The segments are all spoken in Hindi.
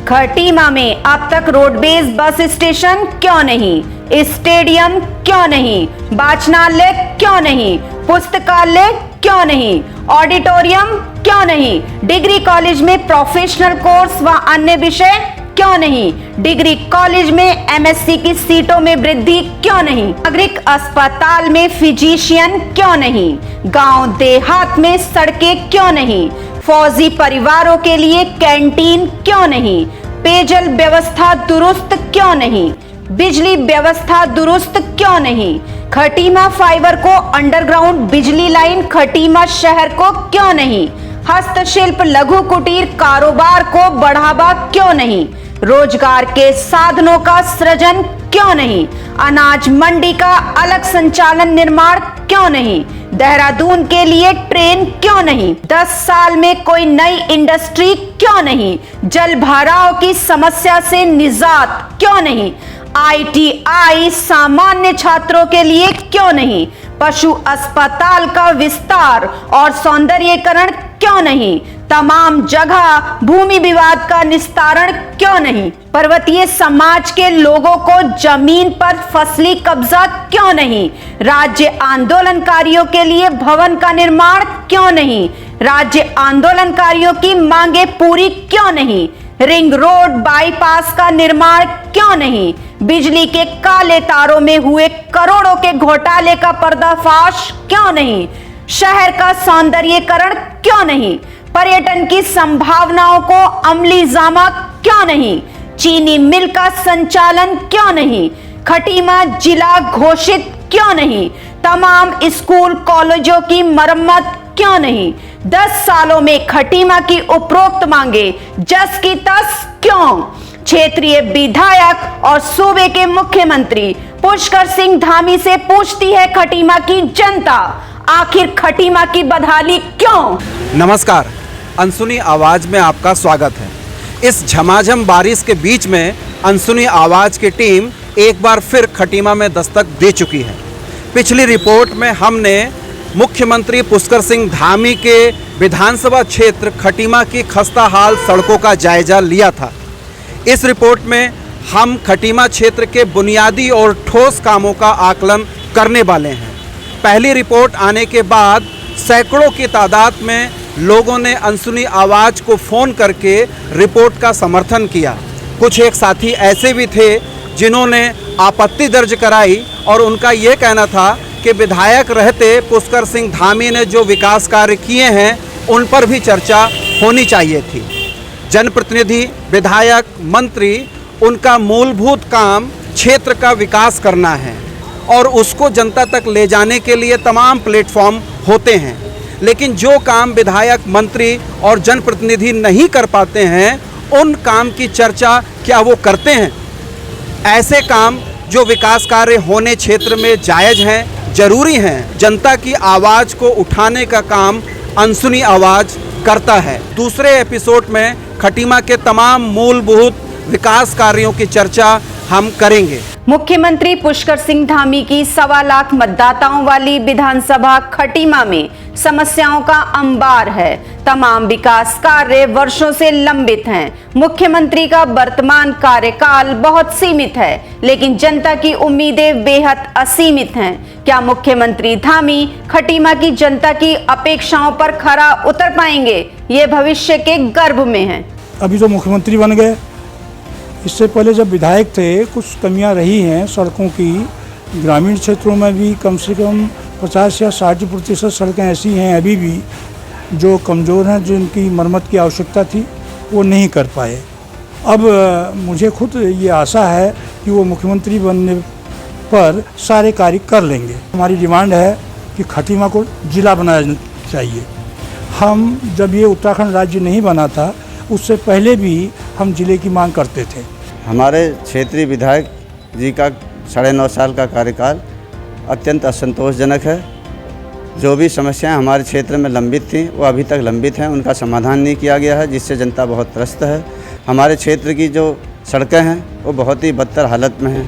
खटीमा में अब तक रोडवेज बस स्टेशन क्यों नहीं, स्टेडियम क्यों नहीं, वाचनालय क्यों नहीं, पुस्तकालय क्यों नहीं, ऑडिटोरियम क्यों नहीं, डिग्री कॉलेज में प्रोफेशनल कोर्स व अन्य विषय क्यों नहीं, डिग्री कॉलेज में एमएससी की सीटों में वृद्धि क्यों नहीं, नागरिक अस्पताल में फिजिशियन क्यों नहीं, गांव देहात में सड़कें क्यों नहीं, फौजी परिवारों के लिए कैंटीन क्यों नहीं, पेयजल व्यवस्था दुरुस्त क्यों नहीं, बिजली व्यवस्था दुरुस्त क्यों नहीं, खटीमा फाइबर को अंडरग्राउंड बिजली लाइन खटीमा शहर को क्यों नहीं, हस्तशिल्प लघु कुटीर कारोबार को बढ़ावा क्यों नहीं, रोजगार के साधनों का सृजन क्यों नहीं, अनाज मंडी का अलग संचालन निर्माण क्यों नहीं, देहरादून के लिए ट्रेन क्यों नहीं, 10 साल में कोई नई इंडस्ट्री क्यों नहीं, जल भराव की समस्या से निजात क्यों नहीं, ITI सामान्य छात्रों के लिए क्यों नहीं, पशु अस्पताल का विस्तार और सौंदर्यीकरण क्यों नहीं, तमाम जगह भूमि विवाद का निस्तारण क्यों नहीं, पर्वतीय समाज के लोगों को जमीन पर फसली कब्जा क्यों नहीं, राज्य आंदोलनकारियों के लिए भवन का निर्माण क्यों नहीं, राज्य आंदोलनकारियों की मांगे पूरी क्यों नहीं, रिंग रोड बाईपास का निर्माण क्यों नहीं, बिजली के काले तारों में हुए करोड़ों के घोटाले का पर्दाफाश क्यों नहीं, शहर का सौंदर्यीकरण क्यों नहीं, पर्यटन की संभावनाओं को अमली जामा क्यों नहीं, चीनी मिल का संचालन क्यों नहीं, खटीमा जिला घोषित क्यों नहीं, तमाम स्कूल कॉलेजों की मरम्मत क्यों नहीं, 10 सालों में खटीमा की उपरोक्त मांगे जस की तस क्यों, क्षेत्रीय विधायक और सूबे के मुख्यमंत्री पुष्कर सिंह धामी से पूछती है खटीमा की जनता, आखिर खटीमा की बदहाली क्यों। नमस्कार, अनसुनी आवाज में आपका स्वागत है। इस झमाझम बारिश के बीच में अनसुनी आवाज की टीम एक बार फिर खटीमा में दस्तक दे चुकी है। पिछली रिपोर्ट में हमने मुख्यमंत्री पुष्कर सिंह धामी के विधानसभा क्षेत्र खटीमा की खस्ता हाल सड़कों का जायजा लिया था। इस रिपोर्ट में हम खटीमा क्षेत्र के बुनियादी और ठोस कामों का आकलन करने वाले हैं। पहली रिपोर्ट आने के बाद सैकड़ों की तादाद में लोगों ने अनसुनी आवाज़ को फ़ोन करके रिपोर्ट का समर्थन किया। कुछ एक साथी ऐसे भी थे जिन्होंने आपत्ति दर्ज कराई और उनका ये कहना था कि विधायक रहते पुष्कर सिंह धामी ने जो विकास कार्य किए हैं उन पर भी चर्चा होनी चाहिए थी। जनप्रतिनिधि, विधायक, मंत्री, उनका मूलभूत काम क्षेत्र का विकास करना है और उसको जनता तक ले जाने के लिए तमाम प्लेटफॉर्म होते हैं, लेकिन जो काम विधायक, मंत्री और जनप्रतिनिधि नहीं कर पाते हैं उन काम की चर्चा क्या वो करते हैं? ऐसे काम जो विकास कार्य होने क्षेत्र में जायज़ हैं, ज़रूरी हैं, जनता की आवाज़ को उठाने का काम अनसुनी आवाज़ करता है। दूसरे एपिसोड में खटीमा के तमाम मूलभूत विकास कार्यों की चर्चा हम करेंगे। मुख्यमंत्री पुष्कर सिंह धामी की 1.25 लाख मतदाताओं वाली विधानसभा खटीमा में समस्याओं का अंबार है। तमाम विकास कार्य वर्षों से लंबित हैं। मुख्यमंत्री का वर्तमान कार्यकाल बहुत सीमित है, लेकिन जनता की उम्मीदें बेहद असीमित हैं। क्या मुख्यमंत्री धामी खटीमा की जनता की अपेक्षाओं पर खरा उतर पाएंगे? ये भविष्य के गर्भ में है। अभी जो मुख्यमंत्री बन गए, इससे पहले जब विधायक थे कुछ कमियां रही हैं सड़कों की। ग्रामीण क्षेत्रों में भी कम से कम 50 या 60% सड़कें ऐसी हैं अभी भी जो कमज़ोर हैं, जिनकी मरम्मत की आवश्यकता थी वो नहीं कर पाए। अब मुझे खुद ये आशा है कि वो मुख्यमंत्री बनने पर सारे कार्य कर लेंगे। हमारी डिमांड है कि खटीमा को जिला बनाना चाहिए। हम जब ये उत्तराखंड राज्य नहीं बना था उससे पहले भी हम जिले की मांग करते थे। हमारे क्षेत्रीय विधायक जी का 9.5 साल का कार्यकाल अत्यंत असंतोषजनक है। जो भी समस्याएं हमारे क्षेत्र में लंबित थीं वो अभी तक लंबित हैं, उनका समाधान नहीं किया गया है, जिससे जनता बहुत त्रस्त है। हमारे क्षेत्र की जो सड़कें हैं वो बहुत ही बदतर हालत में हैं।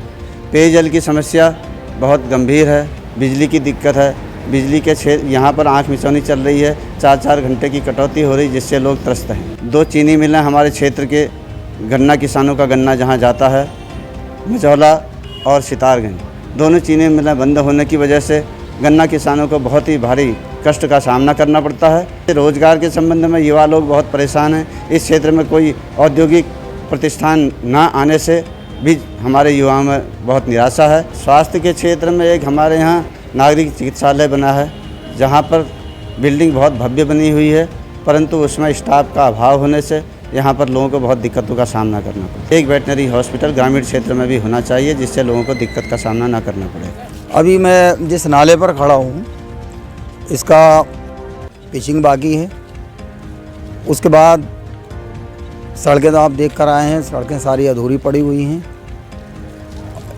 पेयजल की समस्या बहुत गंभीर है, बिजली की दिक्कत है। बिजली के यहाँ पर आँख मिचौनी चल रही है, 4-4 घंटे की कटौती हो रही, जिससे लोग त्रस्त हैं। 2 चीनी मिलें हमारे क्षेत्र के गन्ना किसानों का गन्ना जहाँ जाता है, मझौला और सितारगंज दोनों चीनी मिलें बंद होने की वजह से गन्ना किसानों को बहुत ही भारी कष्ट का सामना करना पड़ता है। रोजगार के संबंध में युवा लोग बहुत परेशान हैं। इस क्षेत्र में कोई औद्योगिक प्रतिष्ठान ना आने से भी हमारे युवाओं में बहुत निराशा है। स्वास्थ्य के क्षेत्र में एक हमारे यहाँ नागरिक चिकित्सालय बना है, जहाँ पर बिल्डिंग बहुत भव्य बनी हुई है, परंतु उसमें स्टाफ का अभाव होने से यहाँ पर लोगों को बहुत दिक्कतों का सामना करना पड़ता है। एक वेटनरी हॉस्पिटल ग्रामीण क्षेत्र में भी होना चाहिए, जिससे लोगों को दिक्कत का सामना ना करना पड़े। अभी मैं जिस नाले पर खड़ा हूँ इसका पिचिंग बाकी है। उसके बाद सड़कें तो आप देख कर आए हैं, सड़कें सारी अधूरी पड़ी हुई हैं।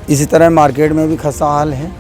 इसी तरह मार्केट में भी खस्ता हाल है।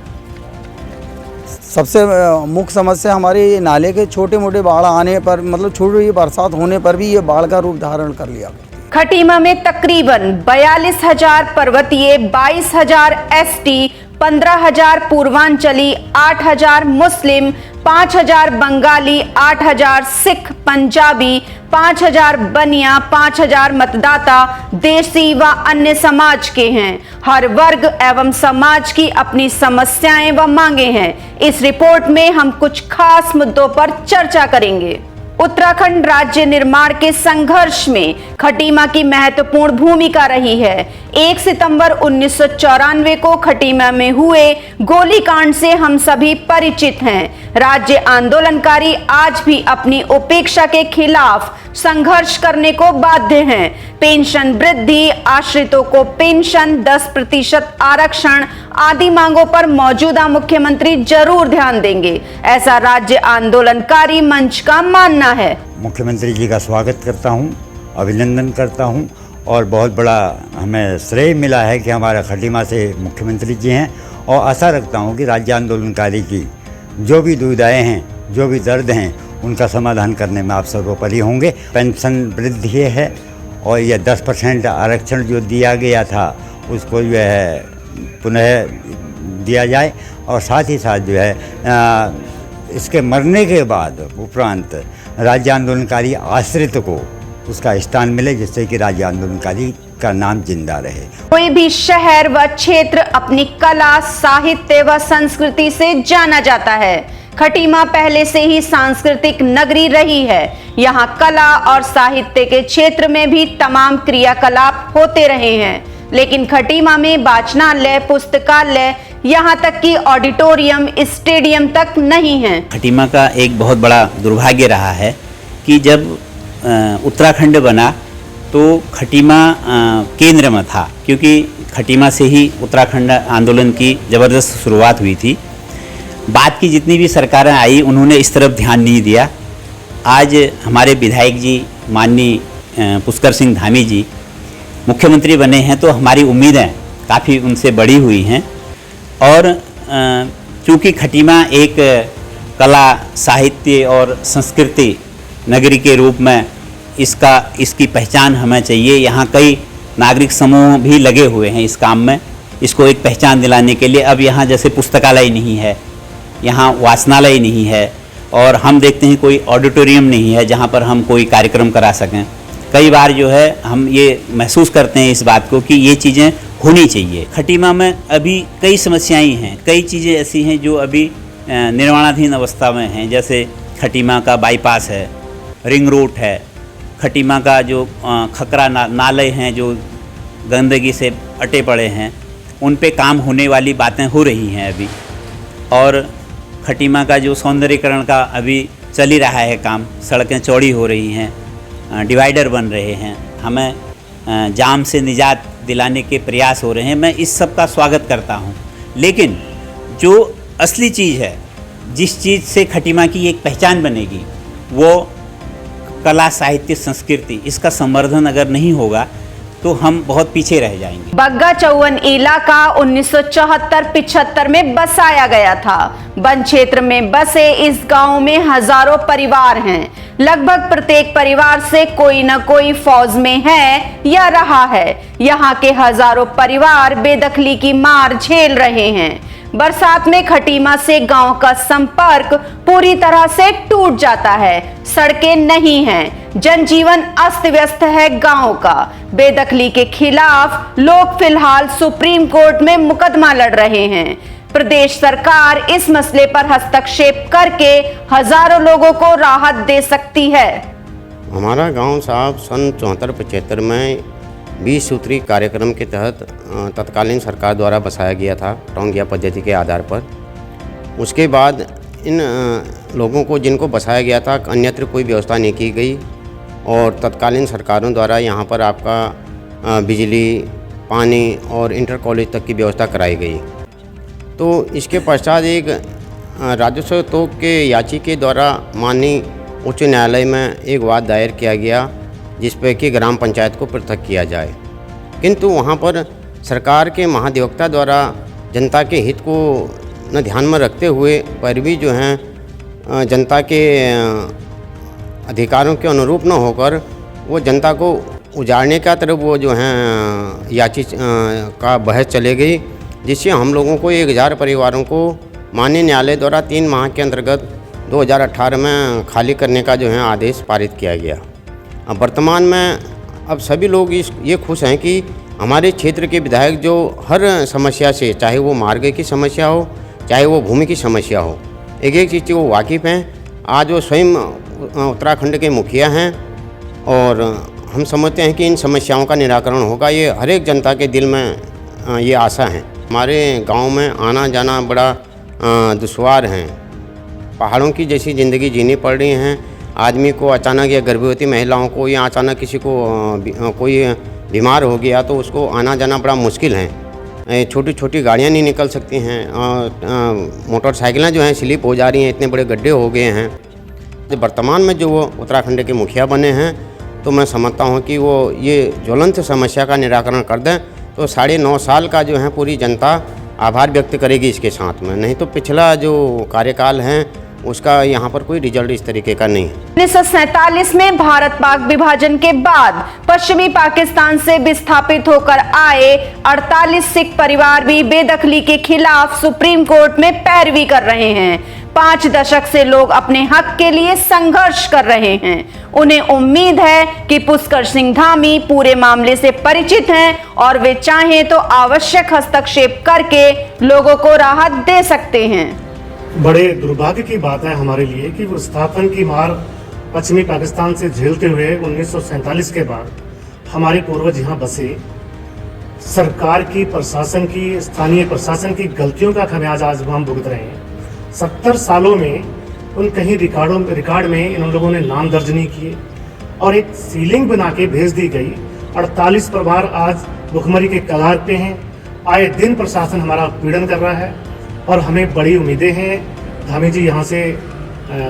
सबसे मुख्य समस्या हमारे ये नाले के छोटे मोटे बाढ़ आने पर, मतलब छोटी बरसात होने पर भी ये बाढ़ का रूप धारण कर लिया। खटीमा में तकरीबन 42,000 पर्वतीय, 22,000 एसटी, 15,000 पूर्वांचली, 8,000 मुस्लिम, 5,000 बंगाली, 8,000 सिख, पंजाबी, 5,000 बनिया, 5,000 मतदाता देसी व अन्य समाज के हैं। हर वर्ग एवं समाज की अपनी समस्याएं व मांगे हैं। इस रिपोर्ट में हम कुछ खास मुद्दों पर चर्चा करेंगे। उत्तराखंड राज्य निर्माण के संघर्ष में खटीमा की महत्वपूर्ण भूमिका रही है। 1 सितंबर 1994 को खटीमा में हुए गोलीकांड से हम सभी परिचित हैं। राज्य आंदोलनकारी आज भी अपनी उपेक्षा के खिलाफ संघर्ष करने को बाध्य हैं। पेंशन वृद्धि, आश्रितों को पेंशन, 10% आरक्षण आदि मांगों पर मौजूदा मुख्यमंत्री जरूर ध्यान देंगे, ऐसा राज्य आंदोलनकारी मंच का मानना है। मुख्यमंत्री जी का स्वागत करता हूं, अभिनंदन करता हूं और बहुत बड़ा हमें श्रेय मिला है कि हमारा खटीमा से मुख्यमंत्री जी हैं, और आशा रखता हूं कि राज्य आंदोलनकारी की जो भी दुविधाएं हैं, जो भी दर्द हैं, उनका समाधान करने में आप सर्वोपरि होंगे। पेंशन वृद्धि है और यह 10% आरक्षण जो दिया गया था उसको जो है पुनः दिया जाए, और साथ ही साथ जो है इसके मरने के बाद उपरांत राज्य आंदोलनकारी आश्रित को उसका स्थान मिले, जिससे कि राज्य आंदोलनकारी का नाम जिंदा रहे। कोई भी शहर व क्षेत्र अपनी कला, साहित्य व संस्कृति से जाना जाता है। खटीमा पहले से ही सांस्कृतिक नगरी रही है। यहाँ कला और साहित्य के क्षेत्र में भी तमाम क्रियाकलाप होते रहे हैं, लेकिन खटीमा में वाचनालय, पुस्तकालय, यहाँ तक कि ऑडिटोरियम, स्टेडियम तक नहीं है। खटीमा का एक बहुत बड़ा दुर्भाग्य रहा है कि जब उत्तराखंड बना तो खटीमा केंद्र में था, क्योंकि खटीमा से ही उत्तराखंड आंदोलन की ज़बरदस्त शुरुआत हुई थी। बाद की जितनी भी सरकारें आई उन्होंने इस तरफ ध्यान नहीं दिया। आज हमारे विधायक जी माननीय पुष्कर सिंह धामी जी मुख्यमंत्री बने हैं, तो हमारी उम्मीदें काफ़ी उनसे बढ़ी हुई हैं। और चूँकि खटीमा एक कला, साहित्य और संस्कृति नगरी के रूप में इसकी पहचान हमें चाहिए। यहाँ कई नागरिक समूह भी लगे हुए हैं इस काम में, इसको एक पहचान दिलाने के लिए। अब यहाँ जैसे पुस्तकालय नहीं है, यहाँ वाचनालय नहीं है, और हम देखते हैं कोई ऑडिटोरियम नहीं है जहाँ पर हम कोई कार्यक्रम करा सकें। कई बार जो है हम ये महसूस करते हैं इस बात को कि ये चीज़ें होनी चाहिए। खटीमा में अभी कई समस्याएं हैं, कई चीज़ें ऐसी हैं जो अभी निर्माणाधीन अवस्था में हैं। जैसे खटीमा का बाईपास है, रिंग रोड है, खटीमा का जो खकरा नाले हैं जो गंदगी से अटे पड़े हैं, उन पे काम होने वाली बातें हो रही हैं अभी। और खटीमा का जो सौंदर्यीकरण का अभी चल ही रहा है काम, सड़कें चौड़ी हो रही हैं, डिवाइडर बन रहे हैं, हमें जाम से निजात दिलाने के प्रयास हो रहे हैं। मैं इस सब का स्वागत करता हूं, लेकिन जो असली चीज़ है, जिस चीज़ से खटीमा की एक पहचान बनेगी, वो कला, साहित्य, संस्कृति, इसका संवर्धन अगर नहीं होगा तो हम बहुत पीछे रह जाएंगे। बग्गा चौवन इलाका 1974-75 में बसाया गया था। वन क्षेत्र में बसे इस गांव में हजारों परिवार हैं। लगभग प्रत्येक परिवार से कोई न कोई फौज में है या रहा है। यहाँ के हजारों परिवार बेदखली की मार झेल रहे हैं। बरसात में खटीमा से गांव का संपर्क पूरी तरह से टूट जाता है। सड़कें नहीं हैं, जनजीवन अस्त व्यस्त है गांव का। बेदखली के खिलाफ लोग फिलहाल सुप्रीम कोर्ट में मुकदमा लड़ रहे हैं। प्रदेश सरकार इस मसले पर हस्तक्षेप करके हजारों लोगों को राहत दे सकती है। हमारा गांव साहब सन 74-75 में 20 सूत्री कार्यक्रम के तहत तत्कालीन सरकार द्वारा बसाया गया था, टोंगिया पद्धति के आधार पर। उसके बाद इन लोगों को जिनको बसाया गया था अन्यत्र कोई व्यवस्था नहीं की गई और तत्कालीन सरकारों द्वारा यहाँ पर आपका बिजली, पानी और इंटर कॉलेज तक की व्यवस्था कराई गई। तो इसके पश्चात एक राजस्व तोक के याची के द्वारा माननीय उच्च न्यायालय में एक वाद दायर किया गया जिस पर कि ग्राम पंचायत को पृथक किया जाए, किंतु वहाँ पर सरकार के महाधिवक्ता द्वारा जनता के हित को न ध्यान में रखते हुए पर भी जो हैं जनता के अधिकारों के अनुरूप न होकर वो जनता को उजाड़ने का तरफ वो जो हैं याची का बहस चले गई, जिससे हम लोगों को 1000 परिवारों को माननीय न्यायालय द्वारा 3 माह के अंतर्गत 2018 में खाली करने का जो है आदेश पारित किया गया। अब वर्तमान में अब सभी लोग ये खुश हैं कि हमारे क्षेत्र के विधायक जो हर समस्या से, चाहे वो मार्ग की समस्या हो, चाहे वो भूमि की समस्या हो, एक एक चीज़ से वो वाकिफ़ हैं। आज वो स्वयं उत्तराखंड के मुखिया हैं और हम समझते हैं कि इन समस्याओं का निराकरण होगा। ये हर एक जनता के दिल में ये आशा है। हमारे गांव में आना जाना बड़ा दुश्वार है। पहाड़ों की जैसी ज़िंदगी जीनी पड़ रही हैं। आदमी को अचानक या गर्भवती महिलाओं को या अचानक किसी को कोई बीमार हो गया तो उसको आना जाना बड़ा मुश्किल है। छोटी छोटी गाड़ियां नहीं निकल सकती हैं, मोटरसाइकिलें जो हैं स्लिप हो जा रही हैं, इतने बड़े गड्ढे हो गए हैं। वर्तमान में जो वो उत्तराखंड के मुखिया बने हैं तो मैं समझता हूँ कि वो ये ज्वलंत समस्या का निराकरण कर दें तो 9.5 साल का जो है पूरी जनता आभार व्यक्त करेगी इसके साथ में। नहीं तो पिछला जो कार्यकाल है उसका यहाँ पर कोई रिजल्ट इस तरीके का नहीं है। 1947 में भारत पाक विभाजन के बाद पश्चिमी पाकिस्तान से विस्थापित होकर आए 48 सिख परिवार भी बेदखली के खिलाफ सुप्रीम कोर्ट में पैरवी कर रहे हैं। 5 दशक से लोग अपने हक के लिए संघर्ष कर रहे हैं। उन्हें उम्मीद है कि पुष्कर सिंह धामी पूरे मामले से परिचित हैं और वे चाहें तो आवश्यक हस्तक्षेप करके लोगों को राहत दे सकते हैं। बड़े दुर्भाग्य की बात है हमारे लिए कि विस्थापन की मार पश्चिमी पाकिस्तान से झेलते हुए 1947 के बाद हमारे पूर्वज यहाँ बसे। सरकार की, प्रशासन की, स्थानीय प्रशासन की गलतियों का खमियाजा आज हम भुगत रहे हैं। 70 सालों में उन कहीं रिकॉर्ड में इन लोगों ने नाम दर्ज नहीं किए और एक सीलिंग बना के भेज दी गई। 48 परिवार आज भुखमरी के कगार पे हैं। आए दिन प्रशासन हमारा पीड़न कर रहा है और हमें बड़ी उम्मीदें हैं। धामी जी यहाँ से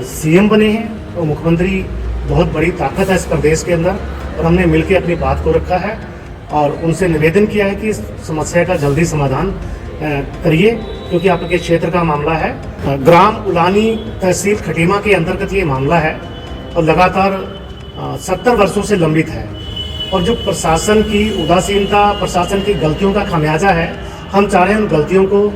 सीएम बने हैं और मुख्यमंत्री बहुत बड़ी ताकत है इस प्रदेश के अंदर और हमने मिलकर अपनी बात को रखा है और उनसे निवेदन किया है कि इस समस्या का जल्दी समाधान करिए, क्योंकि आपके क्षेत्र का मामला है। ग्राम उलानी तहसील खटीमा के अंतर्गत ये मामला है और लगातार 70 वर्षों से लंबित है और जो प्रशासन की उदासीनता, प्रशासन की गलतियों का खामियाजा है, हम चाह रहे हैं उन गलतियों को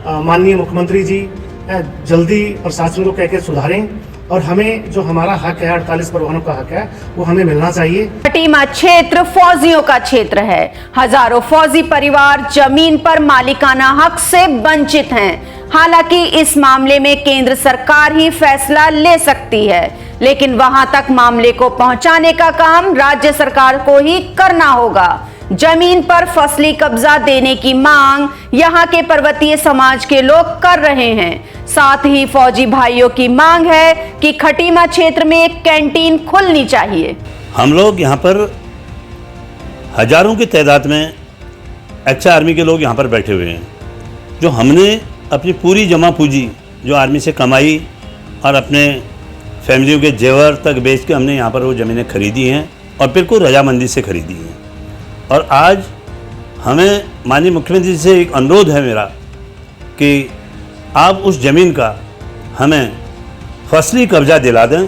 माननीय मुख्यमंत्री जी जल्दी प्रशासन को कहकर सुधारें और हमें जो हमारा हक है, 48 परिवारों का हक है, वो हमें मिलना चाहिए। खटीमा क्षेत्र फौजियों का क्षेत्र है। हजारों फौजी परिवार जमीन पर मालिकाना हक से वंचित हैं। हालांकि इस मामले में केंद्र सरकार ही फैसला ले सकती है, लेकिन वहां तक मामले को पहुंचाने का काम राज्य सरकार को ही करना होगा। जमीन पर फसली कब्जा देने की मांग यहां के पर्वतीय समाज के लोग कर रहे हैं। साथ ही फौजी भाइयों की मांग है कि खटीमा क्षेत्र में एक कैंटीन खुलनी चाहिए। हम लोग यहाँ पर हजारों की तादाद में अच्छा आर्मी के लोग यहाँ पर बैठे हुए हैं, जो हमने अपनी पूरी जमा पूंजी जो आर्मी से कमाई और अपने फैमिलियों के जेवर तक बेच के हमने यहाँ पर वो ज़मीनें खरीदी हैं और बिल्कुल रजामंदी से खरीदी हैं। और आज हमें माननीय मुख्यमंत्री जी से एक अनुरोध है मेरा कि आप उस ज़मीन का हमें फसली कब्जा दिला दें।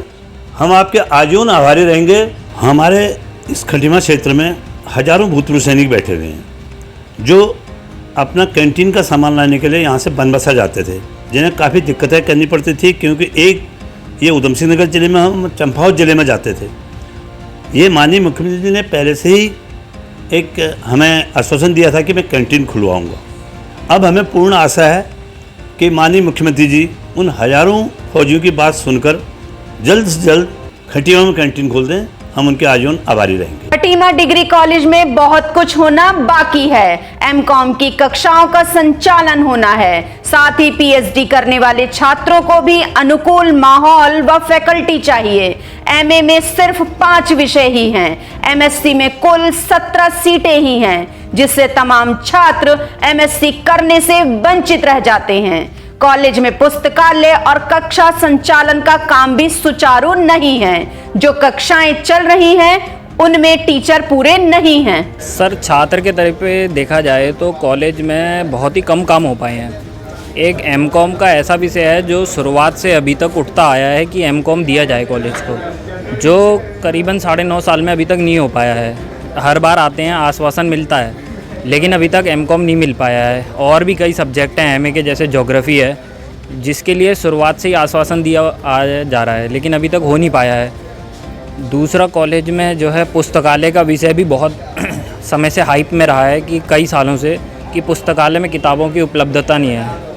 हम आपके आजीवन आभारी रहेंगे। हमारे इस खटीमा क्षेत्र में हजारों भूतपूर्व सैनिक बैठे हुए हैं जो अपना कैंटीन का सामान लाने के लिए यहाँ से बनबसा जाते थे, जिन्हें काफ़ी दिक्कतें करनी पड़ती थी, क्योंकि एक ये उधम सिंह नगर ज़िले में, हम चंपावत ज़िले में जाते थे। ये माननीय मुख्यमंत्री जी ने पहले से ही एक हमें आश्वासन दिया था कि मैं कैंटीन खुलवाऊंगा। अब हमें पूर्ण आशा है कि माननीय मुख्यमंत्री जी उन हज़ारों फौजियों की बात सुनकर जल्द से जल्द खटीमा में कैंटीन खोल दें। हम उनके आजीवन आभारी रहेंगे। खटीमा डिग्री कॉलेज में बहुत कुछ होना बाकी है। एमकॉम की कक्षाओं का संचालन होना है, साथ ही पीएचडी करने वाले छात्रों को भी अनुकूल माहौल व फैकल्टी चाहिए। एमए में सिर्फ 5 विषय ही हैं, एमएससी में कुल 17 सीटें ही हैं, जिससे तमाम छात्र एमएससी करने से वंचित रह जाते हैं। कॉलेज में पुस्तकालय और कक्षा संचालन का काम भी सुचारू नहीं है। जो कक्षाएं चल रही हैं उनमें टीचर पूरे नहीं हैं। सर, छात्र के तरफ पे देखा जाए तो कॉलेज में बहुत ही कम काम हो पाए हैं। एक एमकॉम का ऐसा विषय है जो शुरुआत से अभी तक उठता आया है कि एमकॉम दिया जाए कॉलेज को, जो करीबन 9.5 साल में अभी तक नहीं हो पाया है। हर बार आते हैं, आश्वासन मिलता है, लेकिन अभी तक एमकॉम नहीं मिल पाया है। और भी कई सब्जेक्ट हैं एमए के, जैसे ज्योग्राफी है, जिसके लिए शुरुआत से ही आश्वासन दिया जा रहा है, लेकिन अभी तक हो नहीं पाया है। दूसरा, कॉलेज में जो है पुस्तकालय का विषय भी बहुत समय से हाइप में रहा है कि कई सालों से कि पुस्तकालय में किताबों की उपलब्धता नहीं है।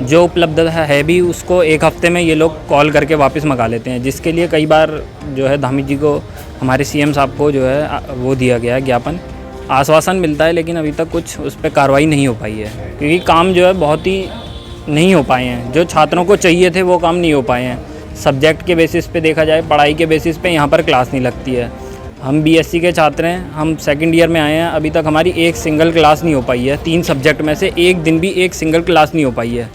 जो उपलब्धता है भी उसको एक हफ्ते में ये लोग कॉल करके वापस मंगा लेते हैं, जिसके लिए कई बार जो है धामी जी को, हमारे सीएम साहब को जो है वो दिया गया है ज्ञापन, आश्वासन मिलता है, लेकिन अभी तक कुछ उस पर कार्रवाई नहीं हो पाई है, क्योंकि काम जो है बहुत ही नहीं हो पाए हैं। जो छात्रों को चाहिए थे वो काम नहीं हो पाए हैं। सब्जेक्ट के बेसिस पे देखा जाए, पढ़ाई के बेसिस पे यहाँ पर क्लास नहीं लगती है। हम बीएससी के छात्र हैं, हम सेकंड ईयर में आए हैं, अभी तक हमारी एक सिंगल क्लास नहीं हो पाई है। 3 सब्जेक्ट में से एक दिन भी एक सिंगल क्लास नहीं हो पाई है।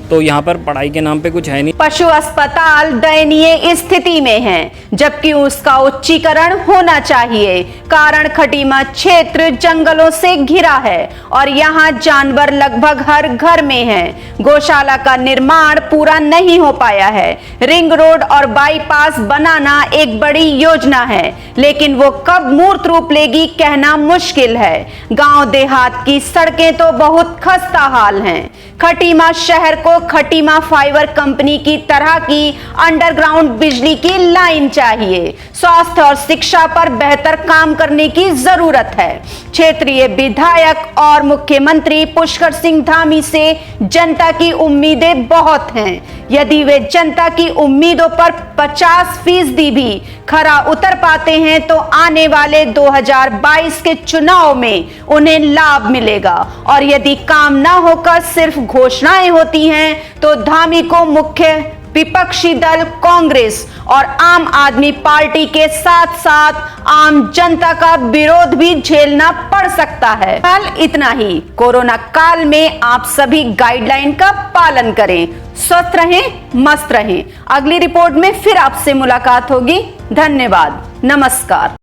तो यहाँ पर पढ़ाई के नाम पे कुछ है नहीं। पशु अस्पताल दयनीय स्थिति में है, जबकि उसका उच्चीकरण होना चाहिए। कारण खटीमा क्षेत्र जंगलों से घिरा है और यहाँ जानवर लगभग हर घर में हैं। गौशाला का निर्माण पूरा नहीं हो पाया है। रिंग रोड और बाईपास बनाना एक बड़ी योजना है, लेकिन वो कब मूर्त रूप लेगी कहना मुश्किल है। गांव देहात की सड़कें तो बहुत खस्ता हाल हैं। खटीमा शहर को खटीमा फाइबर कंपनी की तरह की अंडरग्राउंड बिजली की लाइन चाहिए। स्वास्थ्य और शिक्षा पर बेहतर काम करने की जरूरत है। क्षेत्रीय विधायक और मुख्यमंत्री पुष्कर सिंह धामी से जनता की उम्मीदें बहुत हैं। यदि वे जनता की उम्मीदों पर 50% भी खरा उतर पाते हैं तो आने वाले 2022 के चुनाव में उन्हें लाभ मिलेगा। और यदि काम ना होकर सिर्फ घोषणाएं होती हैं तो धामी को मुख्य विपक्षी दल कांग्रेस और आम आदमी पार्टी के साथ साथ आम जनता का विरोध भी झेलना पड़ सकता है। कल इतना ही। कोरोना काल में आप सभी गाइडलाइन का पालन करें, स्वस्थ रहें, मस्त रहें। अगली रिपोर्ट में फिर आपसे मुलाकात होगी। धन्यवाद, नमस्कार।